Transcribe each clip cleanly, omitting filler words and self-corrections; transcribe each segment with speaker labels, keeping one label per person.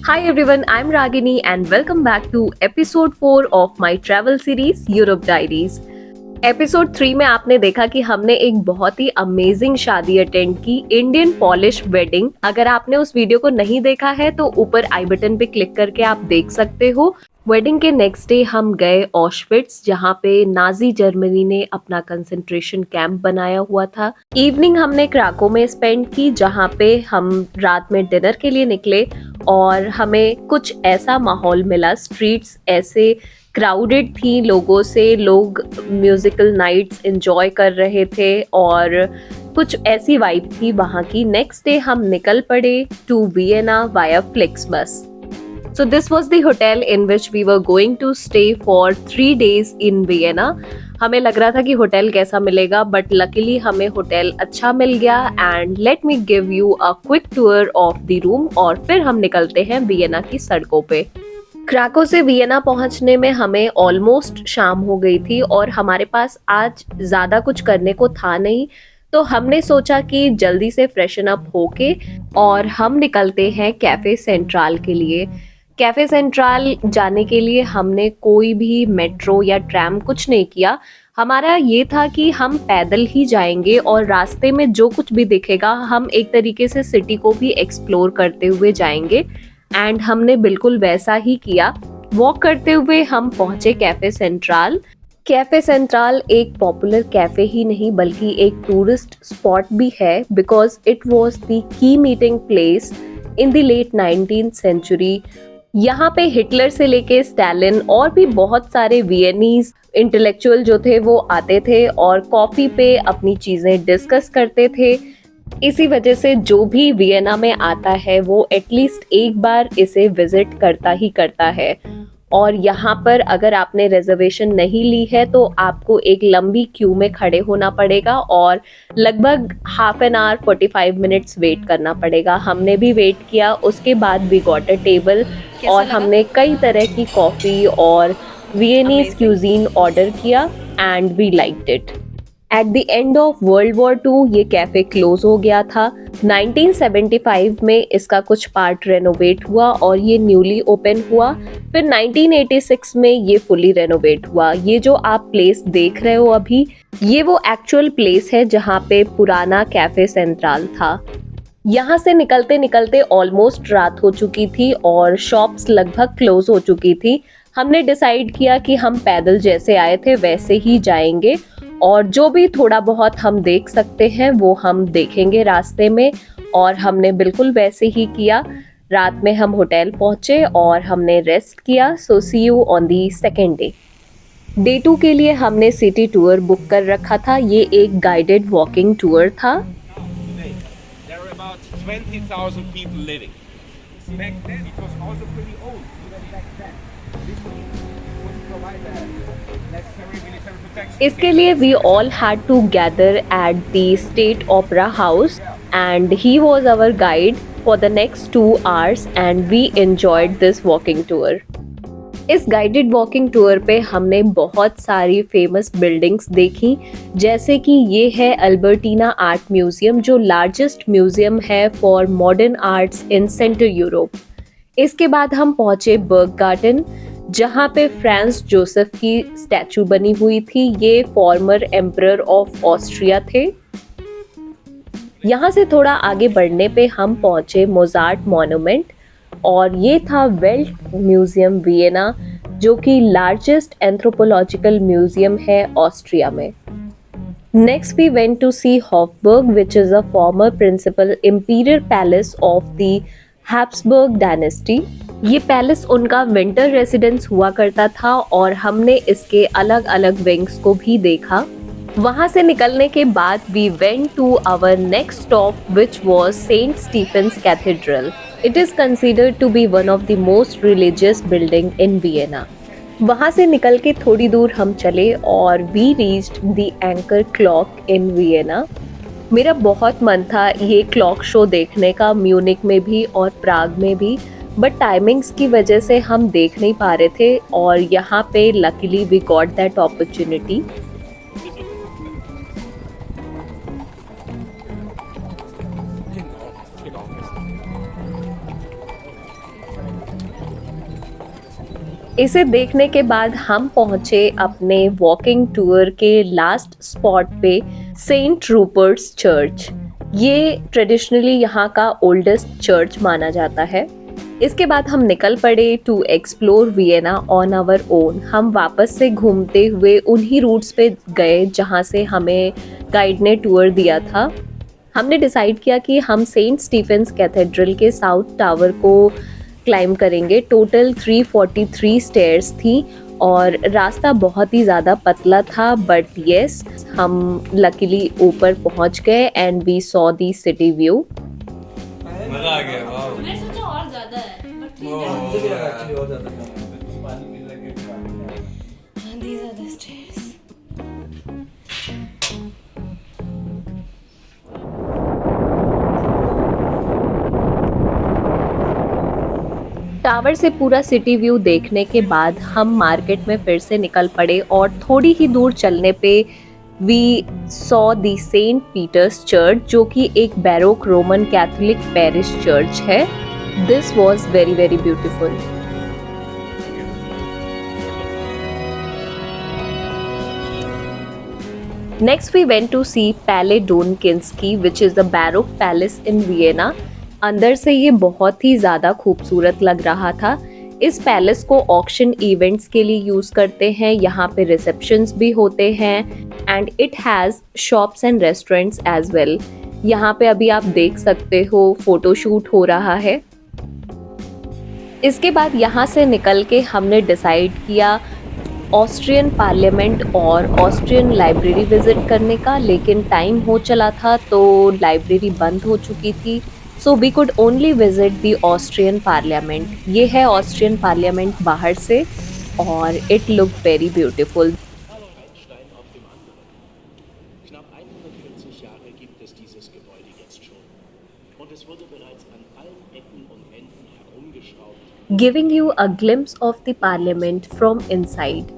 Speaker 1: Hi everyone, I'm Ragini and welcome back to episode 4 of my travel series Europe Diaries. Episode 3 में आपने देखा कि हमने एक बहुत ही अमेजिंग शादी अटेंड की, इंडियन पॉलिश वेडिंग। अगर आपने उस वीडियो को नहीं देखा है तो ऊपर आई बटन पे क्लिक करके आप देख सकते हो। वेडिंग के नेक्स्ट डे हम गए ऑशविट्स, जहाँ पे नाजी जर्मनी ने अपना कंसंट्रेशन कैंप बनाया हुआ था। इवनिंग हमने क्राको में स्पेंड की, जहाँ पे हम रात में डिनर के लिए निकले और हमें कुछ ऐसा माहौल मिला। स्ट्रीट्स ऐसे क्राउडेड थी लोगों से, लोग म्यूजिकल नाइट्स एंजॉय कर रहे थे और कुछ ऐसी वाइब थी वहाँ की। नेक्स्ट डे हम निकल पड़े टू वियना वाया फ्लिक्स बस। So this was the hotel in which we were going to stay for 3 days in Vienna. हमें लग रहा था कि होटल कैसा मिलेगा, बट लकीली हमें होटल अच्छा मिल गया। And let me give you a quick tour of the room और फिर हम निकलते हैं वियना की सड़कों पे। क्राको से वियना पहुंचने में हमें ऑलमोस्ट शाम हो गई थी और हमारे पास आज ज़्यादा कुछ करने को था नहीं, तो हमने सोचा कि जल्दी से फ्रेशन अप होके और हम निकलते हैं कैफ़े सेंट्रल के लिए। कैफ़े सेंट्रल जाने के लिए हमने कोई भी मेट्रो या ट्रैम कुछ नहीं किया। हमारा ये था कि हम पैदल ही जाएंगे और रास्ते में जो कुछ भी दिखेगा हम एक तरीके से सिटी को भी एक्सप्लोर करते हुए जाएंगे। एंड हमने बिल्कुल वैसा ही किया। वॉक करते हुए हम पहुंचे कैफ़े सेंट्रल। कैफ़े सेंट्रल एक पॉपुलर कैफ़े ही नहीं बल्कि एक टूरिस्ट स्पॉट भी है, because it was the key meeting place in the late 19th century. यहाँ पे हिटलर से लेके स्टालिन और भी बहुत सारे वियनीज इंटेलेक्चुअल जो थे वो आते थे और कॉफी पे अपनी चीजें डिस्कस करते थे। इसी वजह से जो भी वियना में आता है वो एटलीस्ट एक बार इसे विजिट करता ही करता है। और यहाँ पर अगर आपने रिजर्वेशन नहीं ली है तो आपको एक लंबी क्यू में खड़े होना पड़ेगा और लगभग half an hour 45 minutes wait करना पड़ेगा। हमने भी वेट किया, उसके बाद वी गॉट अ टेबल और हमने कई तरह की कॉफ़ी और वियनीज क्यूजीन ऑर्डर किया and we liked it. At the end of world war 2 ये कैफ़े क्लोज हो गया था। 1975 में इसका कुछ पार्ट रेनोवेट हुआ और ये न्यूली ओपन हुआ। फिर 1986 में ये फुली रेनोवेट हुआ। ये जो आप प्लेस देख रहे हो अभी, ये वो एक्चुअल प्लेस है जहाँ पे पुराना कैफ़े सेंट्रल था। यहाँ से निकलते निकलते ऑलमोस्ट रात हो चुकी थी और शॉप्स लगभग क्लोज हो चुकी थी। हमने डिसाइड किया कि हम पैदल जैसे आए थे वैसे ही जाएंगे और जो भी थोड़ा बहुत हम देख सकते हैं वो हम देखेंगे रास्ते में, और हमने बिल्कुल वैसे ही किया। रात में हम होटल पहुंचे और हमने रेस्ट किया। So see you on the second day. Day 2 के लिए हमने सिटी टूर बुक कर रखा था। ये एक गाइडेड वॉकिंग टूर था।
Speaker 2: There were about 20,000 people living. Back then it was also pretty old, even back then. This wouldn't provide the necessary military protection.
Speaker 1: इसके लिए we all had to gather at the State Opera House and he was our guide for the next 2 hours and we enjoyed this walking tour. इस guided walking tour पे हमने बहुत सारी famous buildings देखी, जैसे कि ये है अल्बर्टीना आर्ट म्यूजियम, जो लार्जेस्ट म्यूजियम है for modern arts in central Europe. इसके बाद हम पहुंचे बर्ग गार्डन, जहाँ पे फ्रांस जोसेफ की स्टैचू बनी हुई थी। ये फॉर्मर एम्परर ऑफ ऑस्ट्रिया थे। यहाँ से थोड़ा आगे बढ़ने पे हम पहुंचे मोजार्ट मॉन्यूमेंट और ये था वेल्ट म्यूजियम वियना, जो कि लार्जेस्ट एंथ्रोपोलॉजिकल म्यूजियम है ऑस्ट्रिया में। Next we went to see Hofburg, which is a former principal imperial palace of the Habsburg dynasty. ये पैलेस उनका विंटर रेसिडेंस हुआ करता था और हमने इसके अलग अलग विंग्स को भी देखा। वहां से निकलने के बाद we went to our next stop, which was Saint Stephen's cathedral. It is considered to be one of the most religious building in Vienna. वहाँ से निकल के थोड़ी दूर हम चले और we reached the anchor clock in Vienna. मेरा बहुत मन था ये क्लॉक शो देखने का, म्यूनिक में भी और प्राग में भी, बट टाइमिंग्स की वजह से हम देख नहीं पा रहे थे और यहाँ पे luckily we got that opportunity. इसे देखने के बाद हम पहुंचे अपने वॉकिंग टूर के लास्ट स्पॉट पे, सेंट रूपर्ट्स चर्च। ये ट्रेडिशनली यहाँ का ओल्डेस्ट चर्च माना जाता है। इसके बाद हम निकल पड़े to explore Vienna on our own. हम वापस से घूमते हुए उन्हीं रूट्स पे गए जहाँ से हमें गाइड ने टूर दिया था। हमने डिसाइड किया कि हम सेंट स्टीफेंस कैथेड्रल के साउथ टावर को क्लाइम करेंगे। टोटल 343 स्टेयर्स थी और रास्ता बहुत ही ज़्यादा पतला था, बट येस हम लकीली ऊपर पहुंच गए and we saw the city view.
Speaker 3: मजा आ गया। वाओ,
Speaker 4: मैंने सोचा और ज्यादा है बट ठीक है।
Speaker 3: मुझे भी लगा एक्चुअली और ज्यादा था।
Speaker 4: These are the stairs.
Speaker 1: Tower से पूरा सिटी व्यू देखने के बाद हम मार्केट में फिर से निकल पड़े और थोड़ी ही दूर चलने पे we saw the Saint Peter's church, जो कि एक baroque Roman Catholic parish church है। This was very very beautiful. Next we went to see Palais Donkinski, which is the Baroque palace in Vienna. अंदर से ये बहुत ही ज़्यादा खूबसूरत लग रहा था। इस पैलेस को ऑक्शन इवेंट्स के लिए यूज़ करते हैं, यहाँ पे रिसेप्शंस भी होते हैं and it has shops and restaurants as well. यहाँ पे अभी आप देख सकते हो फोटोशूट हो रहा है। इसके बाद यहाँ से निकल के हमने डिसाइड किया ऑस्ट्रियन पार्लियामेंट और ऑस्ट्रियन लाइब्रेरी विजिट करने का, लेकिन टाइम हो चला था तो लाइब्रेरी बंद हो चुकी थी। So we could only visit the Austrian parliament. ये है ऑस्ट्रियन पार्लियामेंट बाहर से और it look very beautiful.
Speaker 5: Ein Stein auf dem anderen. Knapp 140 Jahre gibt es dieses Gebäude jetzt schon. Und es wurde bereits an allen Ecken und Enden herumgeschraubt.
Speaker 1: Giving you a glimpse of the parliament from inside.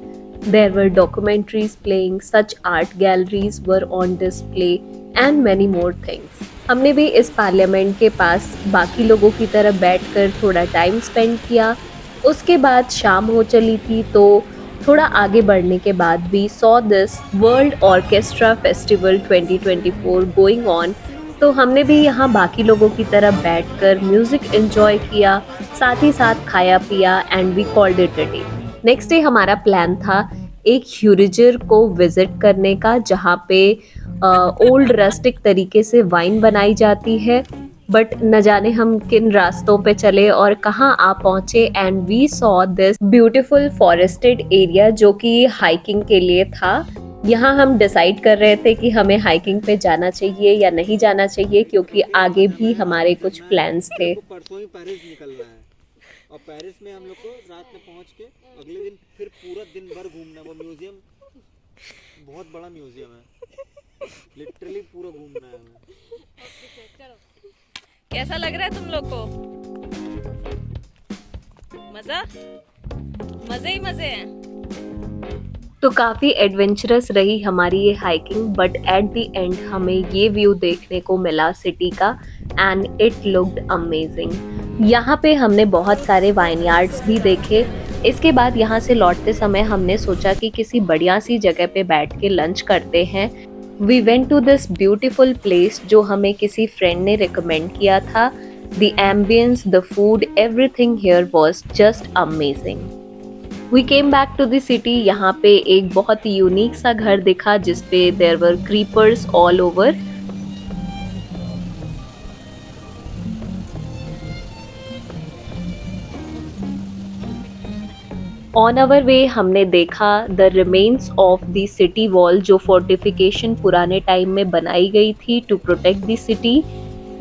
Speaker 1: There were documentaries playing, such art galleries were on display and many more things. हमने भी इस parliament के पास बाकी लोगों की तरह बैठकर थोड़ा टाइम स्पेंड किया। उसके बाद शाम हो चली थी तो थोड़ा आगे बढ़ने के बाद we saw this world orchestra festival 2024 going on. तो हमने भी यहाँ बाकी लोगों की तरह बैठकर म्यूजिक एंजॉय किया, साथ ही साथ खाया पिया and we called it a day. Next day हमारा प्लान था एक ह्यूरिजर को विजिट करने का, जहाँ पे ओल्ड रस्टिक तरीके से वाइन बनाई जाती है, बट न जाने हम किन रास्तों पे चले और कहाँ आ पहुँचे and we saw this beautiful forested area जो कि हाइकिंग के लिए था। यहाँ हम डिसाइड कर रहे थे कि हमें हाइकिंग पे जाना चाहिए या नहीं जाना चाहिए, क्योंकि आगे भी हमारे कुछ प्लान्स थे।
Speaker 6: परसों ही पेरिस निकलना है और पेरिस में हम लोग को रात में पहुंच के अगले दिन फिर पूरा दिन भर घूमना है। वो म्यूजियम बहुत बड़ा म्यूजियम है, लिटरली पूरा घूमना है हमें।
Speaker 4: कैसा लग रहा है तुम लोग को? मजा? मजे ही मजे हैं।
Speaker 1: तो काफ़ी एडवेंचरस रही हमारी ये hiking, but at the and हमें ये व्यू देखने को मिला सिटी का एंड इट लुक्ड अमेजिंग। यहाँ पे हमने बहुत सारे वाइनयार्ड्स भी देखे। इसके बाद यहाँ से लौटते समय हमने सोचा कि किसी बढ़िया सी जगह पे बैठ के लंच करते हैं। We went to this beautiful place जो हमें किसी फ्रेंड ने रिकमेंड किया था। The ambience, the food, everything here was just amazing. We came back to the city. यहाँ पे एक बहुत ही यूनिक सा घर दिखा जिसपे there were creepers all over. On our way हमने देखा the remains of the city wall, जो फोर्टिफिकेशन पुराने टाइम में बनाई गई थी टू प्रोटेक्ट द सिटी।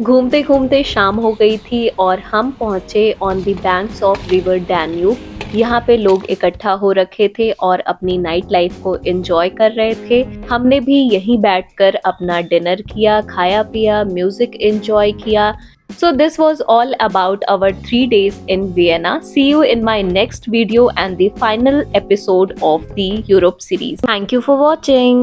Speaker 1: घूमते घूमते शाम हो गई थी और हम पहुंचे on the banks of river Danube. यहाँ पे लोग इकट्ठा हो रखे थे और अपनी नाइट लाइफ को एंजॉय कर रहे थे। हमने भी यहीं बैठकर अपना डिनर किया, खाया पिया, म्यूजिक एंजॉय किया। So this was all about our 3 days in Vienna. See you in my next video and the final episode of the Europe series. Thank you for watching.